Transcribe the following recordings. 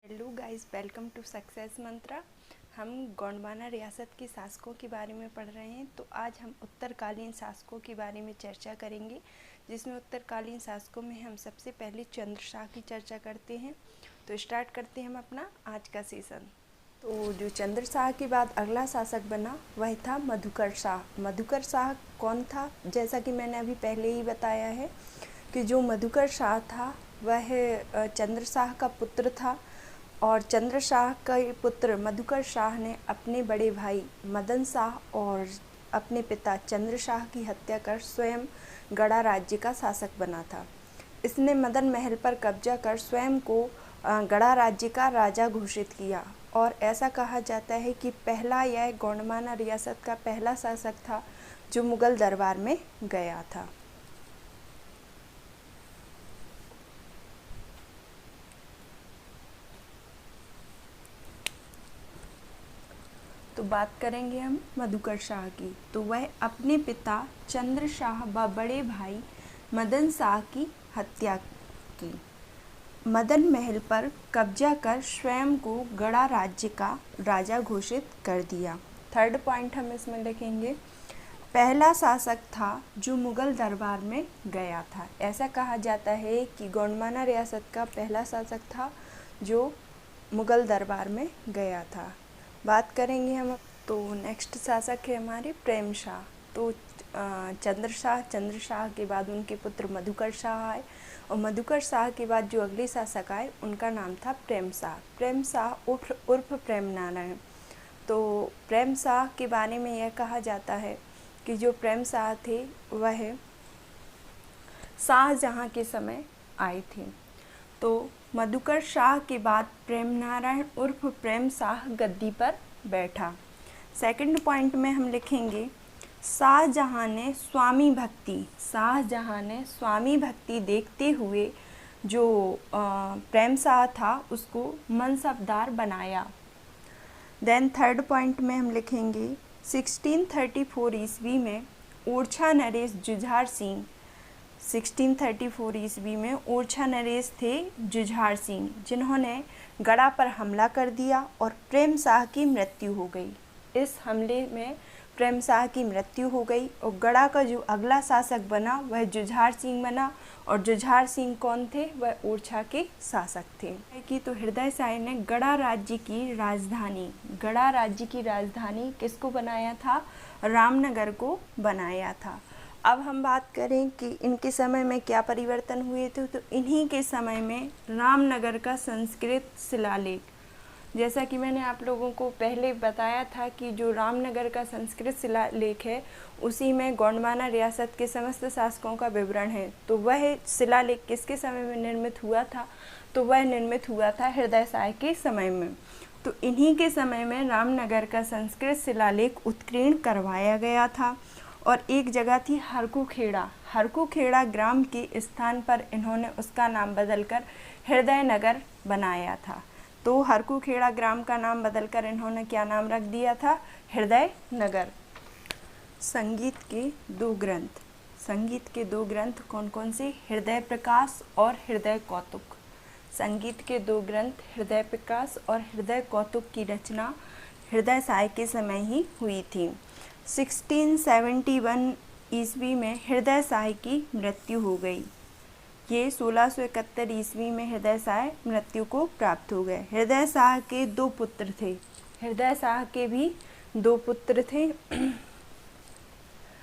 Hello guys, welcome to success mantra. हम गोंडवाना रियासत की शासकों के बारे में पढ़ रहे हैं। तो आज हम उत्तरकालीन शासकों के बारे में चर्चा करेंगे, जिसमें उत्तरकालीन शासकों में हम सबसे पहले चंद्रशाह की चर्चा करते हैं। तो स्टार्ट करते हैं हम अपना आज का सेशन। तो जो चंद्रशाह के बाद अगला शासक बना वह था मधुकर शाह। मधुकर शाह कौन था? जैसा कि मैंने अभी पहले ही बताया है कि जो मधुकर शाह था वह चंद्रशाह का पुत्र था, और चंद्रशाह के पुत्र मधुकर शाह ने अपने बड़े भाई मदन शाह और अपने पिता चंद्रशाह की हत्या कर स्वयं गड़ा राज्य का शासक बना था। इसने मदन महल पर कब्जा कर स्वयं को गड़ा राज्य का राजा घोषित किया, और ऐसा कहा जाता है कि पहला यह गोंडवाना रियासत का पहला शासक था जो मुगल दरबार में गया था। तो बात करेंगे हम मधुकर शाह की। तो वह अपने पिता चंद्रशाह व बड़े भाई मदन शाह की हत्या की। मदन महल पर कब्जा कर स्वयं को गड़ा राज्य का राजा घोषित कर दिया। थर्ड पॉइंट हम इसमें लिखेंगे, पहला शासक था जो मुगल दरबार में गया था। ऐसा कहा जाता है कि गोंडवाना रियासत का पहला शासक था जो मुगल दरबार में गया था। बात करेंगे हम। तो नेक्स्ट शासक है हमारे प्रेम शाह। तो चंद्रशाह के बाद उनके पुत्र मधुकर शाह आए, और मधुकर शाह के बाद जो अगले शासक आए उनका नाम था प्रेम शाह। प्रेम शाह उर्फ प्रेम नारायण। तो प्रेम शाह के बारे में यह कहा जाता है कि जो प्रेम शाह थे वह शाहजहाँ के समय आए थे। तो मधुकर शाह के बाद प्रेम नारायण उर्फ प्रेम शाह गद्दी पर बैठा। सेकंड पॉइंट में हम लिखेंगे, शाहजहाँ ने स्वामी भक्ति देखते हुए जो प्रेम शाह था उसको मनसबदार बनाया। देन थर्ड पॉइंट में हम लिखेंगे, 1634 ईस्वी में ओरछा नरेश जुझार सिंह 1634 ईस्वी में ओरछा नरेश थे जुझार सिंह, जिन्होंने गड़ा पर हमला कर दिया और प्रेम शाह की मृत्यु हो गई। इस हमले में प्रेम शाह की मृत्यु हो गई, और गड़ा का जो अगला शासक बना वह जुझार सिंह बना। और जुझार सिंह कौन थे? वह ओरछा के शासक थे। कि तो हृदय शाह ने गड़ा राज्य की राजधानी किसको बनाया था? रामनगर को बनाया था। अब हम बात करें कि इनके समय में क्या परिवर्तन हुए थे। तो इन्हीं के समय में रामनगर का संस्कृत शिलालेख, जैसा कि मैंने आप लोगों को पहले बताया था कि जो रामनगर का संस्कृत शिलालेख है उसी में गोंडवाना रियासत के समस्त शासकों का विवरण है। तो वह शिलालेख किसके समय में निर्मित हुआ था? तो वह निर्मित हुआ था हृदय शाह के समय में। तो इन्हीं के समय में रामनगर का संस्कृत शिलालेख उत्कीर्ण करवाया गया था। और एक जगह थी हरकूखेड़ा ग्राम के स्थान पर इन्होंने उसका नाम बदलकर हृदय नगर बनाया था। तो हरकूखेड़ा ग्राम का नाम बदलकर इन्होंने क्या नाम रख दिया था? हृदय नगर। संगीत के दो ग्रंथ कौन कौन से? हृदय प्रकाश और हृदय कौतुक। संगीत के दो ग्रंथ हृदय प्रकाश और हृदय कौतुक की रचना हृदय शाह के समय ही हुई थी। 1671 ईस्वी में हृदय शाह की मृत्यु हो गई। ये 1671 ईस्वी में हृदय शाह मृत्यु को प्राप्त हो गए। हृदय शाह के दो पुत्र थे। हृदय शाह के भी दो पुत्र थे,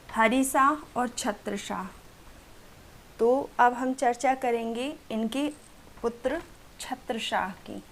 हरि शाह और छत्र शाह। तो अब हम चर्चा करेंगे इनके पुत्र छत्र शाह की।